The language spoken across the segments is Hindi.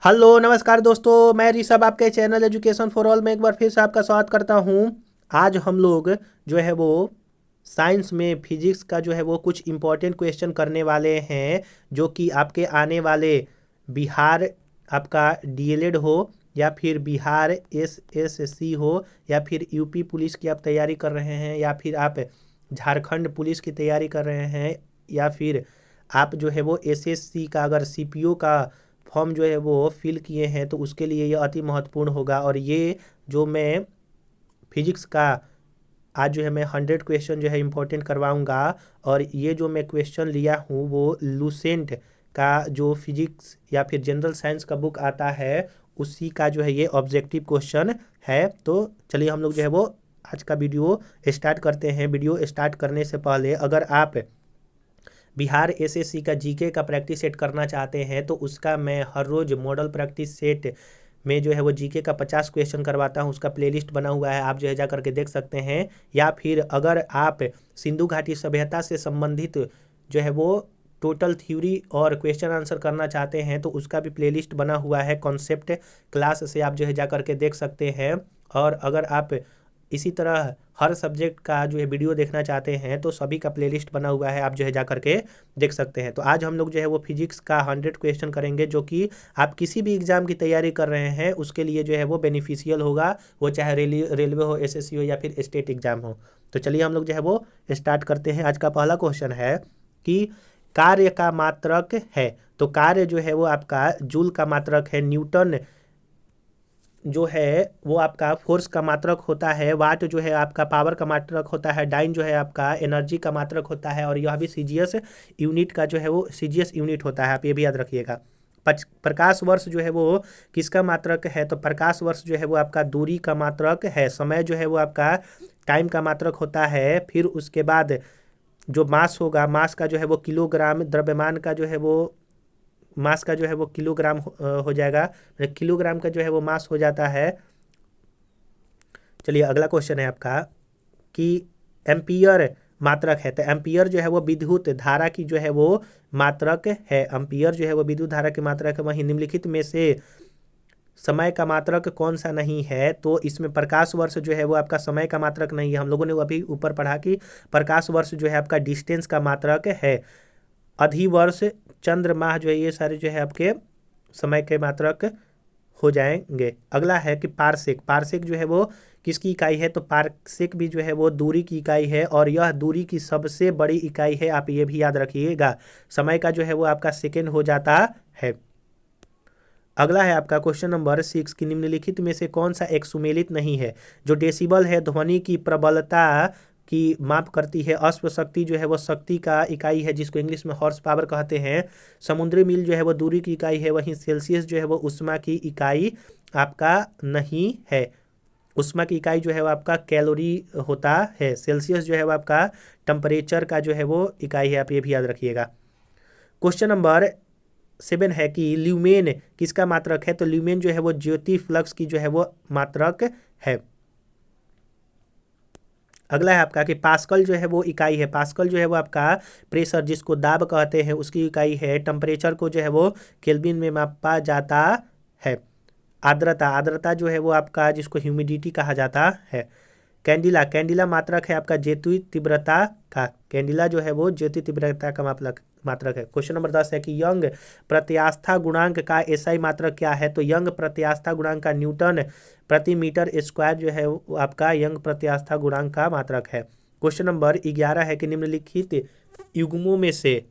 हेलो नमस्कार दोस्तों, मैं ऋषभ आपके चैनल एजुकेशन फॉर ऑल में एक बार फिर से आपका स्वागत करता हूं। आज हम लोग जो है वो साइंस में फिजिक्स का जो है वो कुछ इम्पोर्टेंट क्वेश्चन करने वाले हैं, जो कि आपके आने वाले बिहार आपका डीएलएड हो या फिर बिहार एसएससी हो या फिर यूपी पुलिस की आप तैयारी कर रहे हैं या फिर आप झारखंड पुलिस की तैयारी कर रहे हैं या फिर आप जो है वो एसएससी का अगर सीपीओ का फॉर्म जो है वो फिल किए हैं तो उसके लिए ये अति महत्वपूर्ण होगा। और ये जो मैं फिजिक्स का आज जो है मैं 100 क्वेश्चन जो है इम्पोर्टेंट करवाऊंगा। और ये जो मैं क्वेश्चन लिया हूँ वो लूसेंट का जो फिजिक्स या फिर जनरल साइंस का बुक आता है उसी का जो है ये ऑब्जेक्टिव क्वेश्चन है। तो चलिए हम लोग जो है वो आज का वीडियो स्टार्ट करते हैं। वीडियो स्टार्ट करने से पहले अगर आप बिहार एसएससी का जीके का प्रैक्टिस सेट करना चाहते हैं तो उसका मैं हर रोज़ मॉडल प्रैक्टिस सेट में जो है वो जीके का 50 क्वेश्चन करवाता हूँ। उसका प्लेलिस्ट बना हुआ है, आप जो है जा करके देख सकते हैं। या फिर अगर आप सिंधु घाटी सभ्यता से संबंधित जो है वो टोटल थ्योरी और क्वेश्चन आंसर करना चाहते हैं तो उसका भी प्लेलिस्ट बना हुआ है, कॉन्सेप्ट क्लास से आप जो है जा करके देख सकते हैं। और अगर आप इसी तरह हर सब्जेक्ट का जो है वीडियो देखना चाहते हैं तो सभी का प्लेलिस्ट बना हुआ है, आप जो है जा करके देख सकते हैं। तो आज हम लोग जो है वो फिजिक्स का 100 क्वेश्चन करेंगे, जो कि आप किसी भी एग्जाम की तैयारी कर रहे हैं उसके लिए जो है वो बेनिफिशियल होगा, वो चाहे रेलवे हो, एसएससी हो या फिर स्टेट एग्जाम हो। तो चलिए हम लोग जो है वो स्टार्ट करते हैं। आज का पहला क्वेश्चन है कि कार्य का मात्रक है। तो कार्य जो है वो आपका जूल का मात्रक है, न्यूटन जो है वो आपका फोर्स का मात्रक होता है, वाट जो है आपका पावर का मात्रक होता है, डाइन जो है आपका एनर्जी का मात्रक होता है, और यह भी सीजीएस यूनिट का जो है वो सीजीएस यूनिट होता है, आप ये भी याद रखिएगा। प्रकाश वर्ष जो है वो किसका मात्रक है? तो प्रकाश वर्ष जो है वो आपका दूरी का मात्रक है। समय जो है वो आपका टाइम का मात्रक होता है। फिर उसके बाद जो मास होगा, मास का जो है वो किलोग्राम, द्रव्यमान का जो है वो मास का जो है वो किलोग्राम हो जाएगा, किलोग्राम का जो है वो मास हो जाता है। चलिए अगला क्वेश्चन है आपका कि एम्पियर मात्रक है। तो एम्पियर जो है वो विद्युत धारा की जो है वो मात्रक है। एम्पियर जो है वो विद्युत धारा की मात्रक है। वहीं निम्नलिखित में से समय का मात्रक कौन सा नहीं है? तो इसमें प्रकाश वर्ष जो है वो आपका समय का मात्रक नहीं है। हम लोगों ने अभी ऊपर पढ़ा कि प्रकाश वर्ष जो है आपका डिस्टेंस का मात्रक है। अधिवर्ष, चंद्र माह जो है ये सारे जो है आपके समय के मात्रक हो जाएंगे। अगला है कि पारसेक। पारसेक जो है वो किसकी इकाई है? तो पारसेक भी जो है वो दूरी की इकाई है, और यह दूरी की सबसे बड़ी इकाई है, आप ये भी याद रखिएगा। समय का जो है वो आपका सेकेंड हो जाता है। अगला है आपका क्वेश्चन नंबर 6 कि निम्नलिखित में से कौन सा एक सुमेलित नहीं है? जो डेसिबल है ध्वनि की प्रबलता की माप करती है। अश्व शक्ति जो है वो शक्ति का इकाई है, जिसको इंग्लिश में हॉर्स पावर कहते हैं। समुद्री मील जो है वो दूरी की इकाई है। वहीं सेल्सियस जो है वो उष्मा की इकाई आपका नहीं है। उष्मा की इकाई जो है वो आपका कैलोरी होता है। सेल्सियस जो है वो आपका टेम्परेचर का जो है वो इकाई है, आप ये भी याद रखिएगा। क्वेश्चन नंबर 7 है कि ल्यूमेन किसका मात्रक है? तो ल्यूमेन जो है वो ज्योति फ्लक्स की जो है वो मात्रक है। अगला है आपका कि पास्कल जो है वो इकाई है। पास्कल जो है वो आपका प्रेशर, जिसको दाब कहते हैं, उसकी इकाई है। टेम्परेचर को जो है वो केल्विन में मापा जाता है। आर्द्रता, आर्द्रता जो है वो आपका जिसको ह्यूमिडिटी कहा जाता है। कैंडिला, कैंडिला मात्रक है आपका ज्योति तीव्रता का। कैंडिला जो है वो ज्योति तीव्रता का मात्रक है। क्वेश्चन नंबर 10 है कि यंग प्रत्यास्था गुणांक का एसआई मात्रक क्या है? तो यंग प्रत्यास्था गुणांक का न्यूटन प्रति मीटर स्क्वायर जो है वो आपका यंग प्रत्यास्था गुणांक का मात्रक है। क्वेश्चन नंबर 11 है कि निम्नलिखित युग्मों में से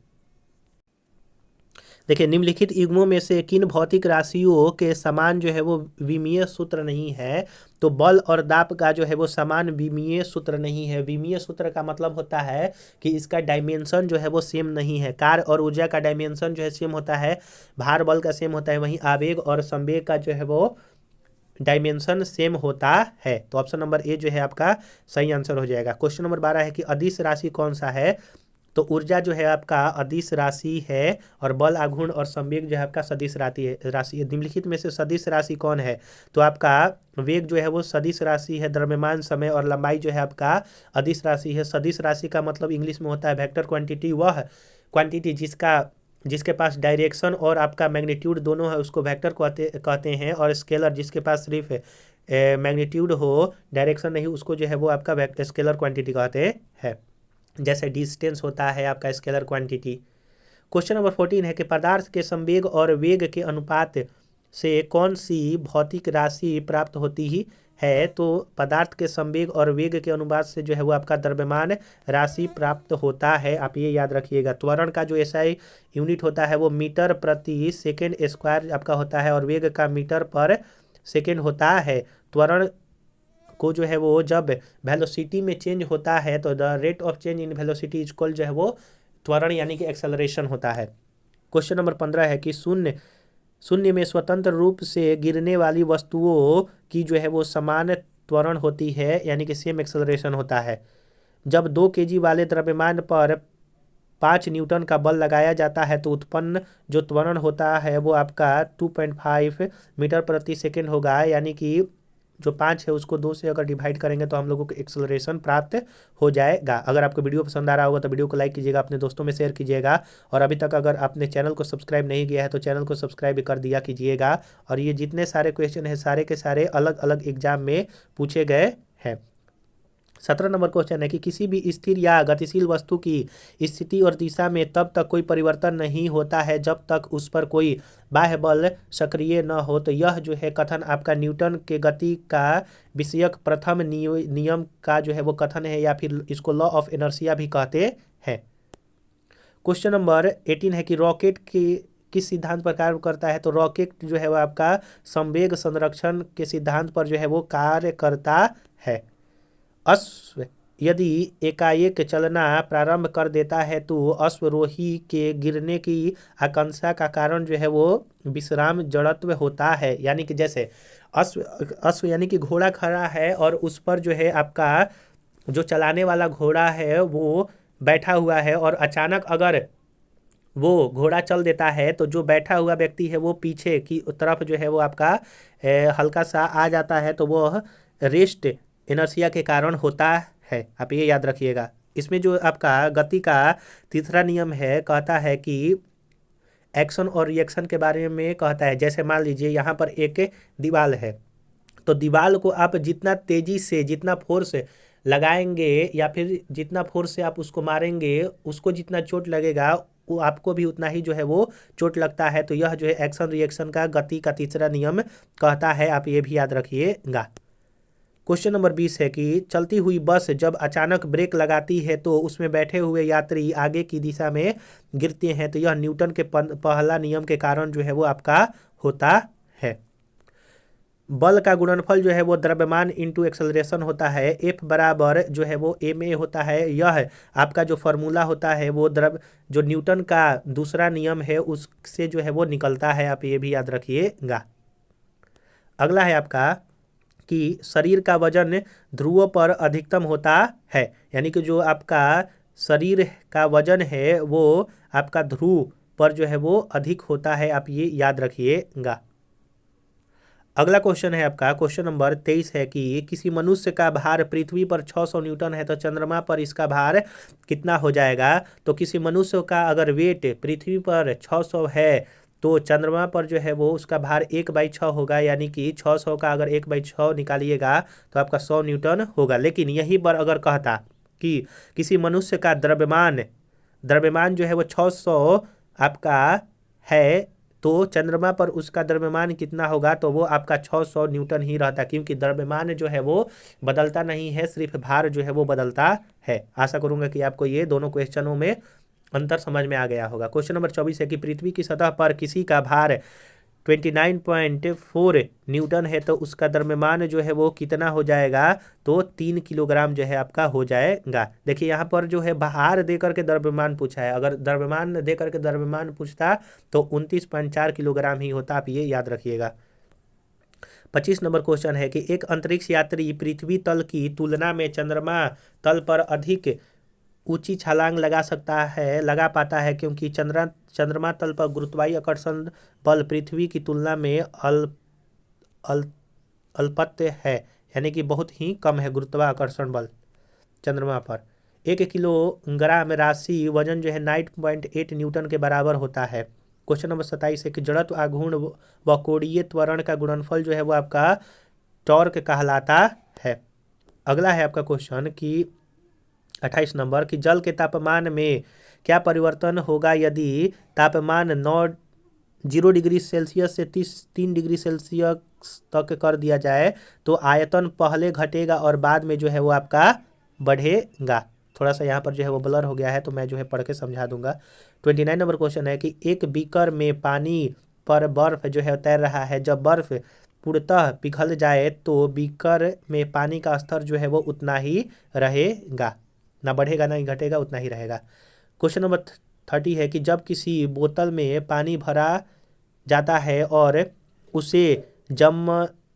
देखिए, निम्नलिखित युग्मों में से किन भौतिक राशियों के समान जो है वो विमीय सूत्र नहीं है? तो बल और दाब का जो है वो समान विमीय सूत्र नहीं है। विमीय सूत्र का मतलब होता है कि इसका डायमेंशन जो है वो सेम नहीं है। कार्य और ऊर्जा का डायमेंशन जो है सेम होता है, भार बल का सेम होता है। वहीं आवेग और संवेग का जो है वो डायमेंशन सेम होता है। तो ऑप्शन नंबर ए जो है आपका सही आंसर हो जाएगा। क्वेश्चन नंबर 12 है कि अदिश राशि कौन सा है? तो ऊर्जा जो है आपका अदिश राशि है, और बल, आघूर्ण और संवेग जो है आपका सदिश राशि है। निम्नलिखित में से सदिश राशि कौन है? तो आपका वेग जो है वो सदिश राशि है। द्रव्यमान, समय और लंबाई जो है आपका अदिश राशि है। सदिश राशि का मतलब इंग्लिश में होता है वेक्टर क्वांटिटी। वह क्वांटिटी जिसका जिसके पास डायरेक्शन और आपका मैग्नीट्यूड दोनों है उसको वेक्टर कहते हैं, और स्केलर जिसके पास सिर्फ मैग्नीट्यूड हो डायरेक्शन नहीं उसको जो है वो आपका स्केलर क्वांटिटी कहते हैं। जैसे डिस्टेंस होता है आपका स्केलर क्वांटिटी। क्वेश्चन नंबर 14 है कि पदार्थ के संवेग और वेग के अनुपात से कौन सी भौतिक राशि प्राप्त होती ही है। तो पदार्थ के संवेग और वेग के अनुपात से जो है वो आपका द्रव्यमान राशि प्राप्त होता है, आप ये याद रखिएगा। त्वरण का जो एसआई यूनिट होता है वो मीटर प्रति सेकेंड स्क्वायर आपका होता है, और वेग का मीटर पर सेकेंड होता है। त्वरण को जो है वो जब वेलोसिटी में चेंज होता है तो the rate of change in velocity is equal जो है वो त्वरण यानी कि एक्सेलरेशन होता है। क्वेश्चन नंबर 15 है कि शून्य में स्वतंत्र रूप से गिरने वाली वस्तुओं की जो है वो समान त्वरण होती है यानी कि सेम एक्सेलरेशन होता है। जब 2 kg वाले द्रव्यमान पर 5 न्यूटन का बल लगाया जाता है तो उत्पन्न जो त्वरण होता है वो आपका 2.5 मीटर प्रति सेकेंड होगा, यानी कि जो 5 है उसको 2 से अगर डिवाइड करेंगे तो हम लोगों को एक्सेलरेशन प्राप्त हो जाएगा। अगर आपको वीडियो पसंद आ रहा होगा तो वीडियो को लाइक कीजिएगा, अपने दोस्तों में शेयर कीजिएगा, और अभी तक अगर आपने चैनल को सब्सक्राइब नहीं किया है तो चैनल को सब्सक्राइब कर दिया कीजिएगा। और ये जितने सारे क्वेश्चन हैं सारे के सारे अलग अलग एग्जाम में पूछे गए हैं। 17 नंबर क्वेश्चन है कि किसी भी स्थिर या गतिशील वस्तु की स्थिति और दिशा में तब तक कोई परिवर्तन नहीं होता है जब तक उस पर कोई बाह्य बल सक्रिय न हो। तो यह जो है कथन आपका न्यूटन के गति का विषयक प्रथम नियम का जो है वो कथन है, या फिर इसको लॉ ऑफ इनर्शिया भी कहते हैं। क्वेश्चन नंबर 18 है कि रॉकेट की किस सिद्धांत पर कार्य करता है। तो रॉकेट जो है वो आपका संवेग संरक्षण के सिद्धांत पर जो है वो कार्य करता है। अश्व यदि एकाएक चलना प्रारंभ कर देता है तो अश्वरोही के गिरने की आकांक्षा का कारण जो है वो विश्राम जड़त्व होता है, यानी कि जैसे अश्व यानी कि घोड़ा खड़ा है और उस पर जो है आपका जो चलाने वाला घोड़ा है वो बैठा हुआ है, और अचानक अगर वो घोड़ा चल देता है तो जो बैठा हुआ व्यक्ति है वो पीछे की तरफ जो है वो आपका हल्का सा आ जाता है, तो वो रेस्ट इनर्शिया के कारण होता है, आप ये याद रखिएगा। इसमें जो आपका गति का तीसरा नियम है कहता है कि एक्शन और रिएक्शन के बारे में कहता है। जैसे मान लीजिए यहाँ पर एक दीवार है, तो दीवार को आप जितना तेजी से जितना फोर्स लगाएंगे या फिर जितना फोर्स से आप उसको मारेंगे उसको जितना चोट लगेगा वो आपको भी उतना ही जो है वो चोट लगता है। तो यह जो है एक्शन रिएक्शन का गति का तीसरा नियम कहता है, आप ये भी याद रखिएगा। क्वेश्चन नंबर 20 है कि चलती हुई बस जब अचानक ब्रेक लगाती है तो उसमें बैठे हुए यात्री आगे की दिशा में गिरते हैं। तो यह न्यूटन के पहला नियम के कारण जो है वो आपका होता है। बल का गुणनफल जो है वो द्रव्यमान इंटू एक्सेलरेशन होता है। एफ बराबर जो है वो एम ए होता है। यह आपका जो फॉर्मूला होता है वो जो न्यूटन का दूसरा नियम है उससे जो है वो निकलता है, आप ये भी याद रखिएगा। अगला है आपका कि शरीर का वजन ध्रुवों पर अधिकतम होता है, यानी कि जो आपका शरीर का वजन है वो आपका ध्रुव पर जो है वो अधिक होता है, आप ये याद रखिएगा। अगला क्वेश्चन है आपका क्वेश्चन नंबर 23 है कि किसी मनुष्य का भार पृथ्वी पर 600 न्यूटन है तो चंद्रमा पर इसका भार कितना हो जाएगा। तो किसी मनुष्य का अगर वेट पृथ्वी पर 600 है तो चंद्रमा पर जो है वो उसका भार 1/6 होगा, यानी कि 600 का अगर 1/6 निकालिएगा तो आपका 100 न्यूटन होगा। लेकिन यहीं पर अगर कहता कि किसी मनुष्य का द्रव्यमान जो है वो 600 आपका है तो चंद्रमा पर उसका द्रव्यमान कितना होगा, तो वो आपका 600 न्यूटन ही रहता, क्योंकि द्रव्यमान जो है वो बदलता नहीं है, सिर्फ भार जो है वो बदलता है। आशा करूंगा कि आपको ये दोनों क्वेश्चनों में अंतर समझ में आ गया होगा। क्वेश्चन नंबर 24 है कि पृथ्वी की सतह पर किसी का भार 29.4 न्यूटन है तो उसका द्रव्यमान जो है वो कितना हो जाएगा, तो 3 किलोग्राम जो है आपका हो जाएगा। देखिए यहाँ पर जो है भार दे करके द्रव्यमान पूछा है, अगर द्रव्यमान दे करके द्रव्यमान पूछता तो 29.4 किलोग्राम ही होता, आप ये याद रखिएगा। 25 नंबर क्वेश्चन है कि एक अंतरिक्ष यात्री पृथ्वी तल की तुलना में चंद्रमा तल पर अधिक ऊंची छलांग लगा पाता है क्योंकि चंद्रमा तल पर गुरुत्वाकर्षण बल पृथ्वी की तुलना में अल्पत्य है, यानी कि बहुत ही कम है गुरुत्वाकर्षण बल चंद्रमा पर। 1 किलोग्राम राशि वजन जो है 9.8 न्यूटन के बराबर होता है। क्वेश्चन नंबर 27 है कि जड़त्व आघूर्ण व कोणीय त्वरण का गुणनफल जो है वो आपका टॉर्क कहलाता है। अगला है आपका क्वेश्चन कि 28 नंबर कि जल के तापमान में क्या परिवर्तन होगा यदि तापमान 0 डिग्री सेल्सियस से 3 डिग्री सेल्सियस तक कर दिया जाए तो आयतन पहले घटेगा और बाद में जो है वो आपका बढ़ेगा। थोड़ा सा यहाँ पर जो है वो ब्लर हो गया है तो मैं जो है पढ़ के समझा दूंगा। 29 नंबर क्वेश्चन है कि एक बीकर में पानी पर बर्फ जो है तैर रहा है। जब बर्फ पूर्णतः पिघल जाए तो बीकर में पानी का स्तर जो है वो उतना ही रहेगा, ना बढ़ेगा ना ही घटेगा, उतना ही रहेगा। क्वेश्चन नंबर 30 है कि जब किसी बोतल में पानी भरा जाता है और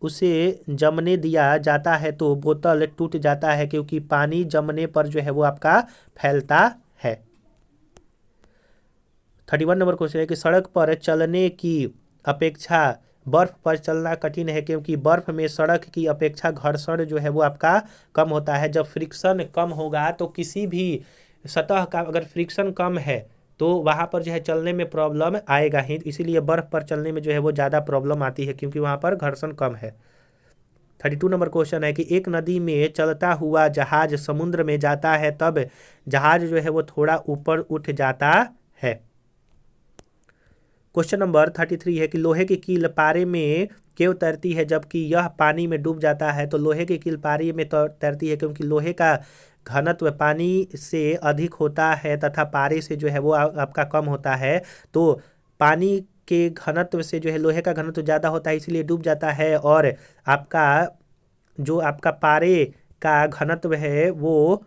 उसे जमने दिया जाता है तो बोतल टूट जाता है क्योंकि पानी जमने पर जो है वो आपका फैलता है। 31 नंबर क्वेश्चन है कि सड़क पर चलने की अपेक्षा बर्फ पर चलना कठिन है क्योंकि बर्फ में सड़क की अपेक्षा घर्षण जो है वो आपका कम होता है। जब फ्रिक्शन कम होगा तो किसी भी सतह का अगर फ्रिक्शन कम है तो वहाँ पर जो है चलने में प्रॉब्लम आएगा ही, इसीलिए बर्फ पर चलने में जो है वो ज़्यादा प्रॉब्लम आती है क्योंकि वहाँ पर घर्षण कम है। 32 नंबर क्वेश्चन है कि एक नदी में चलता हुआ जहाज समुद्र में जाता है तब जहाज जो है वो थोड़ा ऊपर उठ जाता है। क्वेश्चन नंबर 33 है कि लोहे की कील पारे में क्यों तैरती है जबकि यह पानी में डूब जाता है। तो लोहे की कील पारे में तैरती है क्योंकि लोहे का घनत्व पानी से अधिक होता है तथा पारे से जो है वो आपका कम होता है। तो पानी के घनत्व से जो है लोहे का घनत्व ज़्यादा होता है इसलिए डूब जाता है, और आपका जो आपका पारे का घनत्व है वो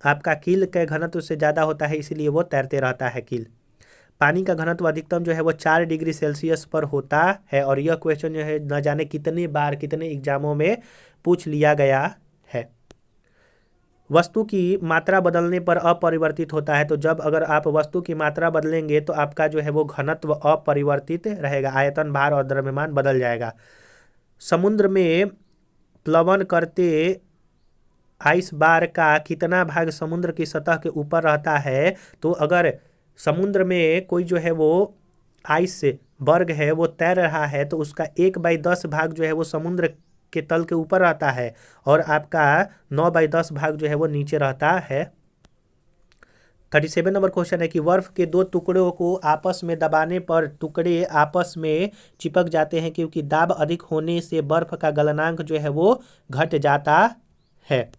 आपका कील के घनत्व से ज़्यादा होता है इसलिए वो तैरते रहता है कील। पानी का घनत्व अधिकतम जो है वो 4 डिग्री सेल्सियस पर होता है, और यह क्वेश्चन जो है न जाने कितने बार कितने एग्जामों में पूछ लिया गया है। वस्तु की मात्रा बदलने पर अपरिवर्तित होता है। तो जब अगर आप वस्तु की मात्रा बदलेंगे तो आपका जो है वो घनत्व अपरिवर्तित रहेगा, आयतन, भार और द्रव्यमान बदल जाएगा। समुद्र में प्लवन करते आइस बार का कितना भाग समुद्र की सतह के ऊपर रहता है। तो अगर समुद्र में कोई जो है वो आइस बर्ग है वो तैर रहा है तो उसका 1/10 भाग जो है वो समुद्र के तल के ऊपर रहता है और आपका 9/10 भाग जो है वो नीचे रहता है। 37 नंबर क्वेश्चन है कि बर्फ के 2 टुकड़ों को आपस में दबाने पर टुकड़े आपस में चिपक जाते हैं क्योंकि दाब अधिक होने से बर्फ का गलनांक जो है वो घट जाता है।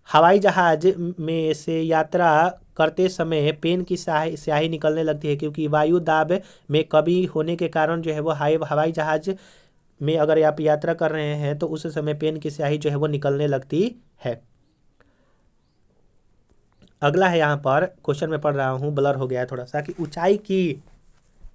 हवाई जहाज में से यात्रा करते समय पेन की स्याही निकलने लगती है क्योंकि वायु दाब में कमी होने के कारण जो है वो हवाई जहाज में अगर आप यात्रा कर रहे हैं तो उस समय पेन की स्याही जो है वो निकलने लगती है। अगला है यहाँ पर क्वेश्चन में पढ़ रहा हूँ, ब्लर हो गया है थोड़ा सा, कि ऊंचाई की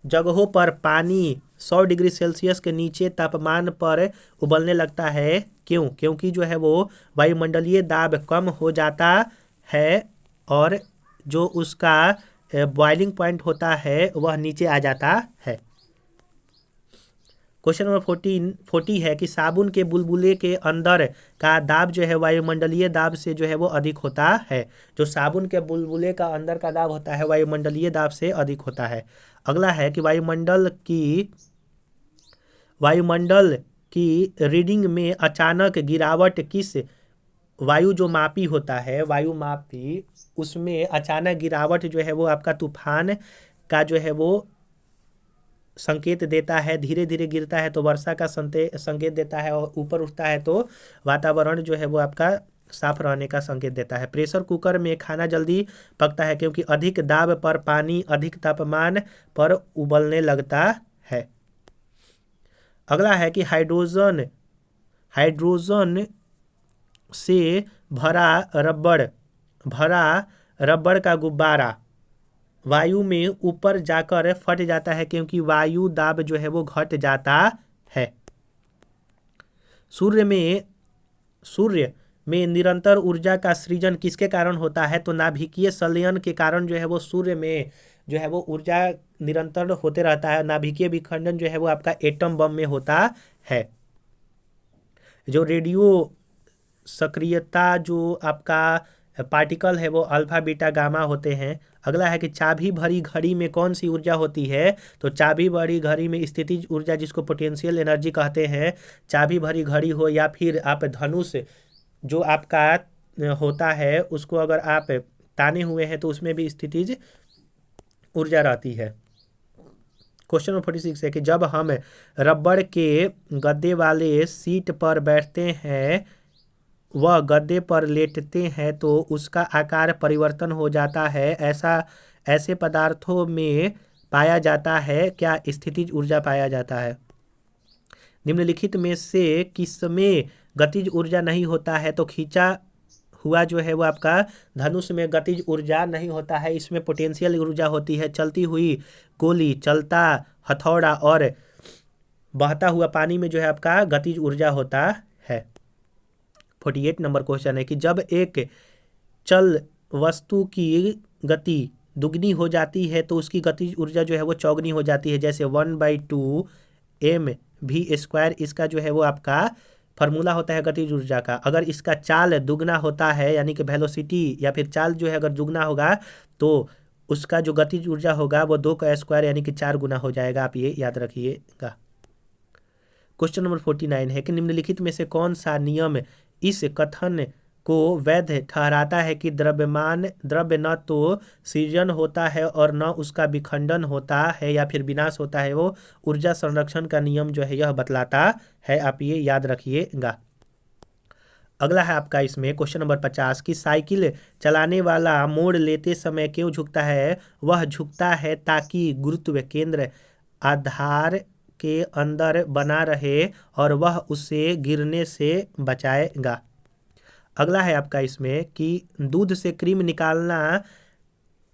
जगहों पर पानी 100 डिग्री सेल्सियस के नीचे तापमान पर उबलने लगता है। क्यों? क्योंकि जो है वो वायुमंडलीय दाब कम हो जाता है और जो उसका बॉइलिंग पॉइंट होता है वह नीचे आ जाता है। क्वेश्चन नंबर 40 है कि साबुन के बुलबुले के अंदर का दाब जो है वायुमंडलीय दाब से जो है वो अधिक होता है। जो साबुन के बुलबुले का अंदर का दाब होता है वायुमंडलीय दाब से अधिक होता है। अगला है कि वायुमंडल की रीडिंग में अचानक गिरावट किस वायु जो मापी होता है, वायु मापी, उसमें अचानक गिरावट जो है वो आपका तूफान का जो है वो संकेत देता है। धीरे धीरे गिरता है तो वर्षा का संकेत देता है, और ऊपर उठता है तो वातावरण जो है वो आपका साफ रहने का संकेत देता है। प्रेशर कुकर में खाना जल्दी पकता है क्योंकि अधिक दाब पर पानी अधिक तापमान पर उबलने लगता है। अगला है कि हाइड्रोजन से भरा रबड़ का गुब्बारा वायु में ऊपर जाकर फट जाता है क्योंकि वायु दाब जो है वो घट जाता है। सूर्य में निरंतर ऊर्जा का सृजन किसके कारण होता है? तो नाभिकीय संलयन के कारण जो है वो सूर्य में जो है वो ऊर्जा निरंतर होते रहता है। नाभिकीय विखंडन जो है वो आपका एटम बम में होता है। जो सक्रियता जो आपका पार्टिकल है वो अल्फा बीटा गामा होते हैं। अगला है कि चाबी भरी घड़ी में कौन सी ऊर्जा होती है? तो चाबी भरी घड़ी में स्थितिज ऊर्जा, जिसको पोटेंशियल एनर्जी कहते हैं। चाबी भरी घड़ी हो या फिर आप धनुष जो आपका होता है उसको अगर आप ताने हुए हैं तो उसमें भी स्थितिज ऊर्जा रहती है। क्वेश्चन नंबर 46 है कि जब हम रबड़ के गद्दे वाले सीट पर बैठते हैं वह गद्दे पर लेटते हैं तो उसका आकार परिवर्तन हो जाता है, ऐसे पदार्थों में पाया जाता है क्या स्थितिज ऊर्जा पाया जाता है? निम्नलिखित में से किसमें गतिज ऊर्जा नहीं होता है? तो खींचा हुआ जो है वो आपका धनुष में गतिज ऊर्जा नहीं होता है, इसमें पोटेंशियल ऊर्जा होती है। चलती हुई गोली, चलता हथौड़ा और बहता हुआ पानी में जो है आपका गतिज ऊर्जा होता है। 48 नंबर क्वेश्चन है कि जब एक चल वस्तु की गति दुगनी हो जाती है तो उसकी गतिज ऊर्जा जो है वो चौगुनी हो जाती है। जैसे 1/2 mv², इसका जो है वो आपका फार्मूला होता है गतिज ऊर्जा का। अगर इसका चाल दुगना होता है यानी कि वेलोसिटी या फिर चाल जो है अगर दुगना होगा तो उसका जो गतिज ऊर्जा होगा वो 2 का स्क्वायर यानी कि 4 गुना हो जाएगा। आप ये याद रखिएगा। क्वेश्चन नंबर 49 है कि निम्नलिखित में से कौन सा नियम इस कथन को वैध ठहराता है कि द्रव्य न तो सृजन होता है और न उसका विखंडन होता है या फिर विनाश होता है? वो ऊर्जा संरक्षण का नियम जो है यह बतलाता है। आप ये याद रखिएगा। अगला है आपका इसमें क्वेश्चन नंबर 50 की साइकिल चलाने वाला मोड़ लेते समय क्यों झुकता है? वह झुकता है ताकि गुरुत्व केंद्र आधार के अंदर बना रहे और वह उसे गिरने से बचाएगा। अगला है आपका इसमें कि दूध से क्रीम निकालना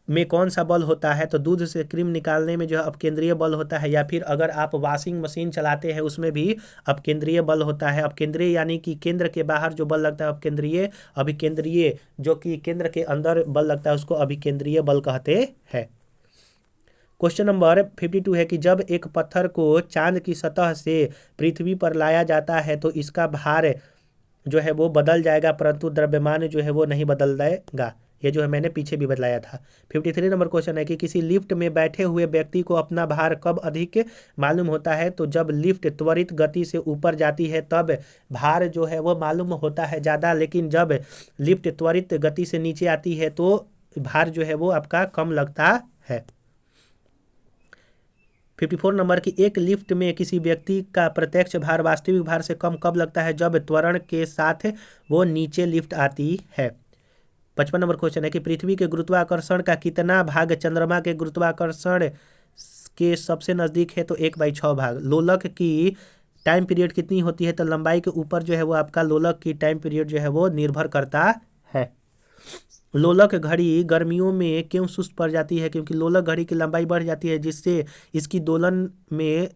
में कौन सा बल होता है? तो दूध से क्रीम निकालने में जो है अपकेंद्रीय बल होता है, या फिर अगर आप वॉशिंग मशीन चलाते हैं उसमें भी अपकेंद्रीय बल होता है। अपकेंद्रीय यानी कि केंद्र के बाहर जो बल लगता है अपकेंद्रीय, अभिकेंद्रीय जो कि केंद्र के अंदर बल लगता है उसको अभिकेंद्रीय बल कहते हैं। क्वेश्चन नंबर 52 है कि जब एक पत्थर को चांद की सतह से पृथ्वी पर लाया जाता है तो इसका भार जो है वो बदल जाएगा परंतु द्रव्यमान जो है वो नहीं बदल जाएगा। ये जो है मैंने पीछे भी बतलाया था। 53 नंबर क्वेश्चन है कि किसी लिफ्ट में बैठे हुए व्यक्ति को अपना भार कब अधिक मालूम होता है? तो जब लिफ्ट त्वरित गति से ऊपर जाती है तब भार जो है वो मालूम होता है ज़्यादा, लेकिन जब लिफ्ट त्वरित गति से नीचे आती है तो भार जो है वो आपका कम लगता है। 54 नंबर की एक लिफ्ट में किसी व्यक्ति का प्रत्यक्ष भार वास्तविक भार से कम कब लगता है? जब त्वरण के साथ वो नीचे लिफ्ट आती है। 55 नंबर क्वेश्चन है कि पृथ्वी के गुरुत्वाकर्षण का कितना भाग चंद्रमा के गुरुत्वाकर्षण के सबसे नज़दीक है? तो 1/6 भाग। लोलक की टाइम पीरियड कितनी होती है? तो लंबाई के ऊपर जो है वो आपका लोलक की टाइम पीरियड जो है वो निर्भर करता है। लोलक घड़ी गर्मियों में क्यों सुस्त पड़ जाती है? क्योंकि लोलक घड़ी की लंबाई बढ़ जाती है जिससे इसकी दोलन में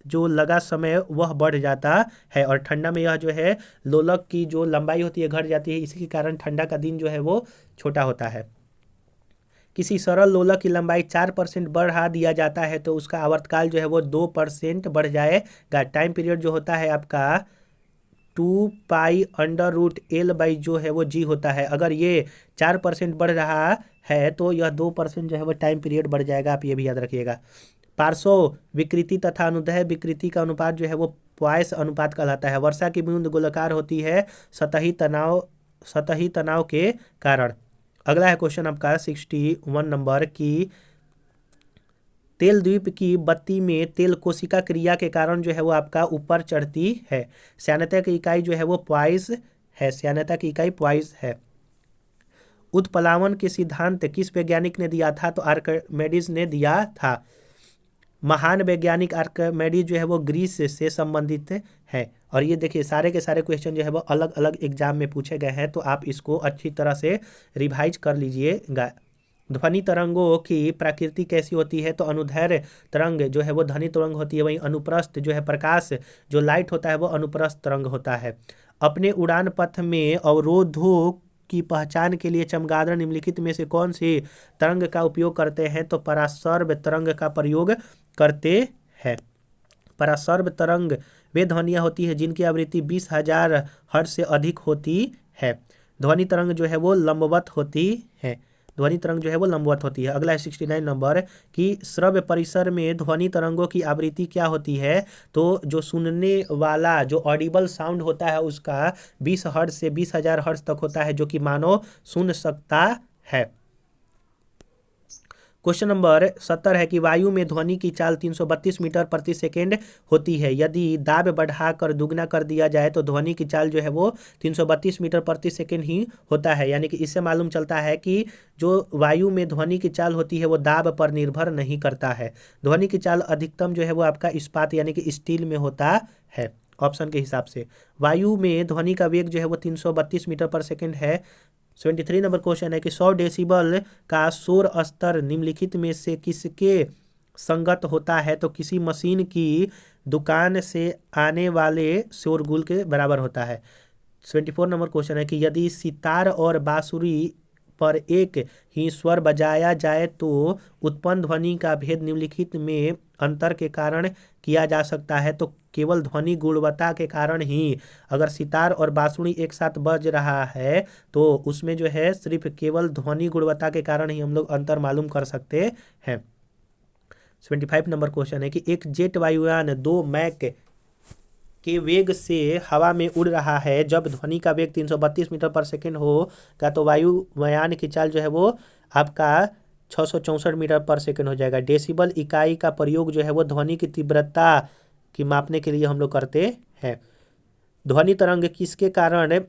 जो लगा समय वह बढ़ जाता है, और ठंडा में यह जो है लोलक की जो लंबाई होती है घट जाती है, इसी के कारण ठंडा का दिन जो है वो छोटा होता है। किसी सरल लोलक की लंबाई 4% बढ़ा दिया जाता है तो उसका आवर्तकाल जो है वो 2% बढ़ जाएगा। टाइम पीरियड जो होता है आपका 2π√L जो है वो जी होता है। अगर ये 4% बढ़ रहा है तो यह 2% जो है वो टाइम पीरियड बढ़ जाएगा। आप ये भी याद रखिएगा। पार्श्व विकृति तथा अनुदैर्ध्य विकृति का अनुपात जो है वो पॉइस अनुपात कहलाता है। वर्षा की बूंद गोलाकार होती है सतही तनाव के कारण। अगला है क्वेश्चन आपका 61 नंबर की तेल द्वीप की बत्ती में तेल कोशिका क्रिया के कारण जो है वो आपका ऊपर चढ़ती है। श्यानता की इकाई जो है वो पॉइस है। श्यानता की इकाई पॉइस है। उत्प्लावन के सिद्धांत किस वैज्ञानिक ने दिया था? तो आर्किमिडीज ने दिया था। महान वैज्ञानिक आर्किमिडीज जो है वो ग्रीस से संबंधित है। और ये देखिए सारे के सारे क्वेश्चन जो है वो अलग अलग एग्जाम में पूछे गए हैं, तो आप इसको अच्छी तरह से रिवाइज कर लीजिएगा। ध्वनि तरंगों की प्रकृति कैसी होती है? तो अनुदैर्ध्य तरंग जो है वो ध्वनि तरंग होती है, वहीं अनुप्रस्थ जो है प्रकाश जो लाइट होता है वो अनुप्रस्थ तरंग होता है। अपने उड़ान पथ में अवरोधों की पहचान के लिए चमगादड़ निम्नलिखित में से कौन सी तरंग का उपयोग करते हैं? तो परासर्व तरंग का प्रयोग करते हैं। परासर्ब तरंग वे ध्वनियाँ होती है जिनकी आवृत्ति 20,000 हर्ट्ज से अधिक होती है। ध्वनि तरंग जो है वो लंबवत होती है। ध्वनि तरंग जो है वो लंबवत होती है। अगला है 69 नंबर कि श्रव्य परिसर में ध्वनि तरंगों की आवृत्ति क्या होती है। तो जो सुनने वाला जो ऑडिबल साउंड होता है उसका 20 हर्ट्ज से 20,000 हर्ट्ज तक होता है, जो कि मानव सुन सकता है। क्वेश्चन नंबर 70 है कि वायु में ध्वनि की चाल 332 मीटर प्रति सेकेंड होती है। यदि दाब बढ़ाकर दुगना कर दिया जाए तो ध्वनि की चाल जो है वो 332 मीटर प्रति सेकेंड ही होता है। यानी कि इससे मालूम चलता है कि जो वायु में ध्वनि की चाल होती है वो दाब पर निर्भर नहीं करता है। ध्वनि की चाल अधिकतम जो है वो आपका इस्पात यानी कि स्टील में होता है। ऑप्शन के हिसाब से वायु में ध्वनि का वेग जो है वो 332 मीटर पर सेकेंड है। 73 नंबर क्वेश्चन है कि 100 डेसिबल का शोर स्तर निम्नलिखित में से किसके संगत होता है। तो किसी मशीन की दुकान से आने वाले शोरगुल के बराबर होता है। 74 नंबर क्वेश्चन है कि यदि सितार और बांसुरी पर एक ही स्वर बजाया जाए तो उत्पन्न ध्वनि का भेद निम्नलिखित में अंतर के कारण किया जा सकता है। तो केवल ध्वनि गुणवत्ता के कारण ही, अगर सितार और बांसुरी एक साथ बज रहा है तो उसमें जो है सिर्फ केवल ध्वनि गुणवत्ता के कारण ही हम लोग अंतर मालूम कर सकते हैं। 75 नंबर क्वेश्चन है कि एक जेट वायुयान 2 मैक के वेग से हवा में उड़ रहा है। जब ध्वनि का वेग 332 मीटर पर सेकेंड होगा तो वायुयान की चाल जो है वो आपका 664 मीटर पर सेकेंड हो जाएगा। डेसिबल इकाई का प्रयोग जो है वो ध्वनि की तीव्रता की मापने के लिए हम लोग करते हैं। ध्वनि तरंग किसके कारण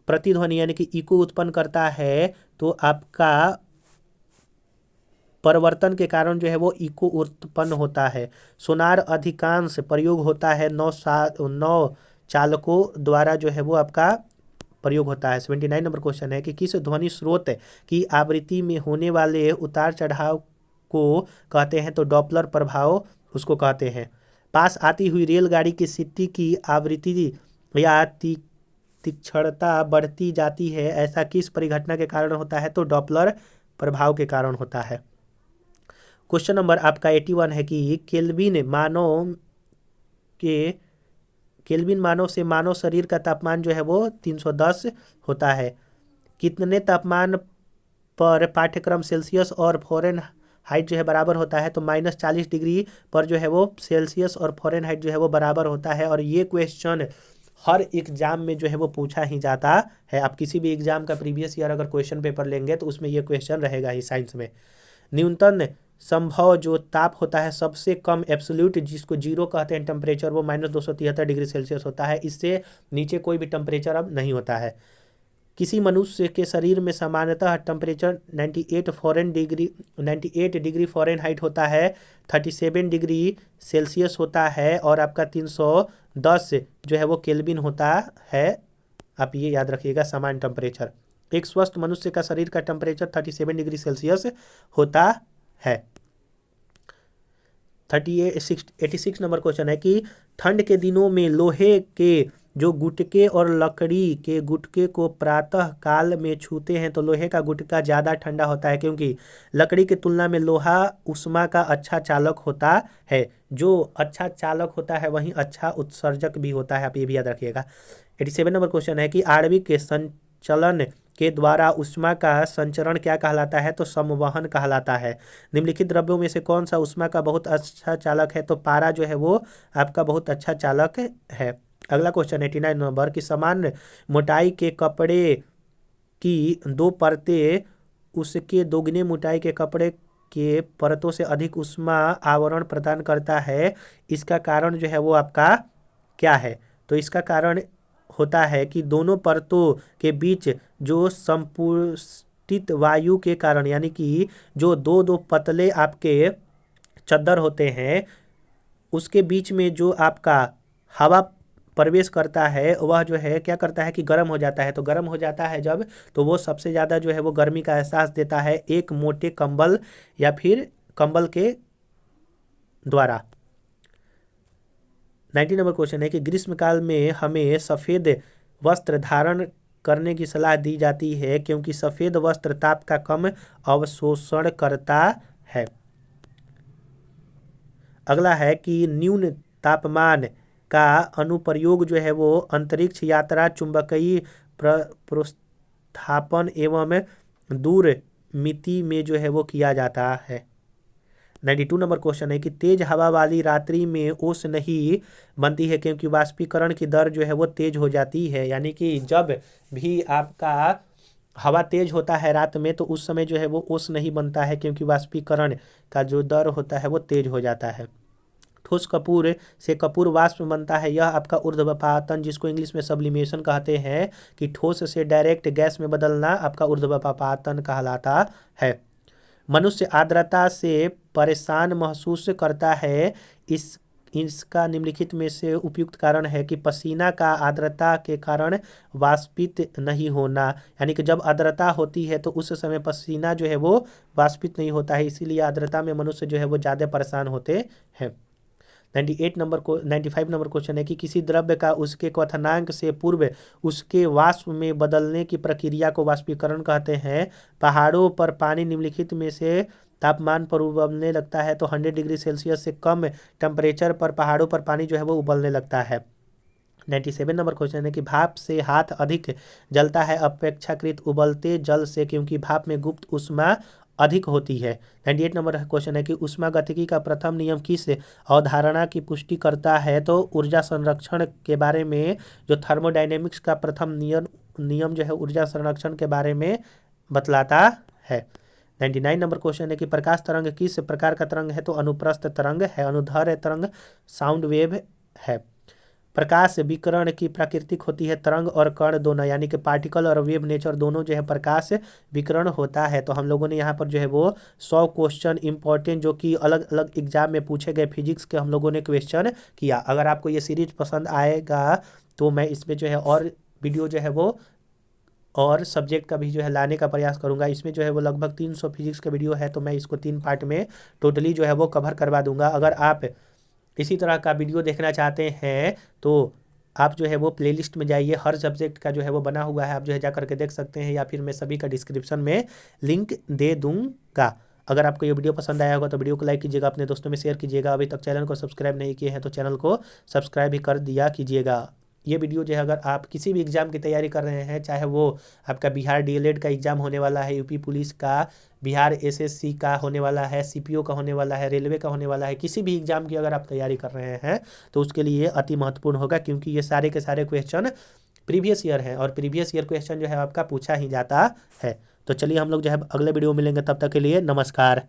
प्रतिध्वनि यानी कि इको उत्पन्न करता है। तो आपका परिवर्तन के कारण जो है वो इको उत्पन्न होता है। सोनार अधिकांश प्रयोग होता है नौ चालकों द्वारा जो है वो आपका प्रयोग होता है। 79 नंबर क्वेश्चन है कि किस ध्वनि स्रोत की आवृत्ति में होने वाले उतार चढ़ाव को कहते हैं। तो डॉपलर प्रभाव उसको कहते हैं। पास आती हुई रेलगाड़ी की सीटी की आवृत्ति या तीक्ष्णता बढ़ती जाती है, ऐसा किस परिघटना के कारण होता है। तो डॉपलर प्रभाव के कारण होता है। क्वेश्चन नंबर आपका 81 है कि केल्विन मानव से मानव शरीर का तापमान जो है वो 310 होता है। कितने तापमान पर पाठ्यक्रम सेल्सियस और फ़ारेनहाइट जो है बराबर होता है। तो -40 डिग्री पर जो है वो सेल्सियस और फ़ारेनहाइट जो है वो बराबर होता है। और ये क्वेश्चन हर एग्जाम में जो है वो पूछा ही जाता है। आप किसी भी एग्जाम का प्रीवियस ईयर अगर क्वेश्चन पेपर लेंगे तो उसमें ये क्वेश्चन रहेगा ही साइंस में। न्यूनतम संभव जो ताप होता है सबसे कम एब्सोल्यूट जिसको 0 कहते हैं टेम्परेचर, वो -273 डिग्री सेल्सियस होता है। इससे नीचे कोई भी टेम्परेचर अब नहीं होता है। किसी मनुष्य के शरीर में सामान्यतः टेम्परेचर 98 डिग्री फ़ारेनहाइट होता है, 37 डिग्री सेल्सियस होता है और आपका 310 जो है वो केल्विन होता है। आप ये याद रखिएगा सामान्य टेम्परेचर। एक स्वस्थ मनुष्य का शरीर का टेम्परेचर 37 डिग्री सेल्सियस होता है। 86 नंबर क्वेश्चन है कि ठंड के दिनों में लोहे के जो गुटके और लकड़ी के गुटके को प्रातः काल में छूते हैं तो लोहे का गुटका ज़्यादा ठंडा होता है, क्योंकि लकड़ी की तुलना में लोहा ऊष्मा का अच्छा चालक होता है। जो अच्छा चालक होता है वहीं अच्छा उत्सर्जक भी होता है, आप ये भी याद रखिएगा। 87 नंबर क्वेश्चन है कि आणविक के संचलन के द्वारा ऊष्मा का संचरण क्या कहलाता है। तो संवहन कहलाता है। निम्नलिखित द्रव्यों में से कौन सा ऊष्मा का बहुत अच्छा चालक है। तो पारा जो है वो आपका बहुत अच्छा चालक है। अगला क्वेश्चन 89 नंबर की समान मोटाई के कपड़े की 2 परतें उसके दोगुने मोटाई के कपड़े के परतों से अधिक ऊष्मा आवरण प्रदान करता है। इसका कारण जो है वो आपका क्या है। तो इसका कारण होता है कि दोनों परतों के बीच जो संपुष्टित वायु के कारण, यानी कि जो दो पतले आपके चद्दर होते हैं उसके बीच में जो आपका हवा प्रवेश करता है वह जो है क्या करता है कि गर्म हो जाता है। तो गर्म हो जाता है जब, तो वो सबसे ज़्यादा जो है वो गर्मी का एहसास देता है एक मोटे कंबल या फिर कंबल के द्वारा। 90 नंबर क्वेश्चन है कि ग्रीष्मकाल में हमें सफ़ेद वस्त्र धारण करने की सलाह दी जाती है क्योंकि सफ़ेद वस्त्र ताप का कम अवशोषण करता है। अगला है कि न्यून तापमान का अनुप्रयोग जो है वो अंतरिक्ष यात्रा, चुंबकीय प्रोत्थापन एवं दूर मिति में जो है वो किया जाता है। 92 नंबर क्वेश्चन है कि तेज हवा वाली रात्रि में ओस नहीं बनती है क्योंकि वाष्पीकरण की दर जो है वो तेज हो जाती है। यानी कि जब भी आपका हवा तेज होता है रात में तो उस समय जो है वो ओस नहीं बनता है क्योंकि वाष्पीकरण का जो दर होता है वो तेज हो जाता है। ठोस कपूर से कपूर वाष्प बनता है, यह आपका ऊर्ध्वपातन जिसको इंग्लिश में सब्लिमेशन कहते हैं कि ठोस से डायरेक्ट गैस में बदलना आपका ऊर्ध्वपातन कहलाता है। मनुष्य आर्द्रता से परेशान महसूस करता है, इसका निम्नलिखित में से उपयुक्त कारण है कि पसीना का आर्द्रता के कारण वाष्पित नहीं होना। यानी कि जब आर्द्रता होती है तो उस समय पसीना जो है वो वाष्पित नहीं होता है, इसीलिए आर्द्रता में मनुष्य जो है वो ज़्यादा परेशान होते हैं। 95 नंबर क्वेश्चन है कि किसी द्रव्य का उसके क्वथनांक से पूर्व उसके वाष्प में बदलने की प्रक्रिया को वाष्पीकरण कहते हैं। पहाड़ों पर पानी निम्नलिखित में से तापमान पर उबलने लगता है तो 100 डिग्री सेल्सियस से कम टेम्परेचर पर पहाड़ों पर पानी जो है वो उबलने लगता है। 97 नंबर क्वेश्चन है कि भाप से हाथ अधिक जलता है अपेक्षाकृत उबलते जल से क्योंकि भाप में गुप्त ऊष्मा अधिक होती है। 98 नंबर क्वेश्चन है कि ऊष्मागतिकी का प्रथम नियम किस अवधारणा की पुष्टि करता है तो ऊर्जा संरक्षण के बारे में। जो थर्मोडायनेमिक्स का प्रथम नियम जो है ऊर्जा संरक्षण के बारे में बतलाता है। 99 नंबर क्वेश्चन है कि प्रकाश तरंग किस प्रकार का तरंग है तो अनुप्रस्थ तरंग है। अनुदैर्ध्य तरंग साउंड वेव है। प्रकाश विकिरण की प्राकृतिक होती है तरंग और कण दोनों, यानी कि पार्टिकल और वेव नेचर दोनों जो है प्रकाश विकिरण होता है। तो हम लोगों ने यहाँ पर जो है वो 100 क्वेश्चन इंपॉर्टेंट जो कि अलग अलग एग्जाम में पूछे गए फिजिक्स के हम लोगों ने क्वेश्चन किया। अगर आपको ये सीरीज पसंद आएगा तो मैं इसमें जो है और वीडियो जो है वो और सब्जेक्ट का भी जो है लाने का प्रयास करूंगा। इसमें जो है वो लगभग 300 फिजिक्स का वीडियो है तो मैं इसको 3 पार्ट में टोटली जो है वो कवर करवा दूंगा। अगर आप इसी तरह का वीडियो देखना चाहते हैं तो आप जो है वो प्लेलिस्ट में जाइए, हर सब्जेक्ट का जो है वो बना हुआ है, आप जो है जा करके देख सकते हैं या फिर मैं सभी का डिस्क्रिप्शन में लिंक दे दूंगा। अगर आपको ये वीडियो पसंद आया होगा तो वीडियो को लाइक कीजिएगा, अपने दोस्तों में शेयर कीजिएगा। अभी तक चैनल को सब्सक्राइब नहीं किए हैं तो चैनल को सब्सक्राइब भी कर दिया कीजिएगा। ये वीडियो जो है अगर आप किसी भी एग्ज़ाम की तैयारी कर रहे हैं, चाहे वो आपका बिहार डीएलएड का एग्ज़ाम होने वाला है, यूपी पुलिस का, बिहार एसएससी का होने वाला है, सीपीओ का होने वाला है, रेलवे का होने वाला है, किसी भी एग्ज़ाम की अगर आप तैयारी कर रहे हैं तो उसके लिए अति महत्वपूर्ण होगा क्योंकि ये सारे के सारे क्वेश्चन प्रीवियस ईयर हैं और प्रीवियस ईयर क्वेश्चन जो है आपका पूछा ही जाता है। तो चलिए हम लोग जो है अगले वीडियो में मिलेंगे, तब तक के लिए नमस्कार।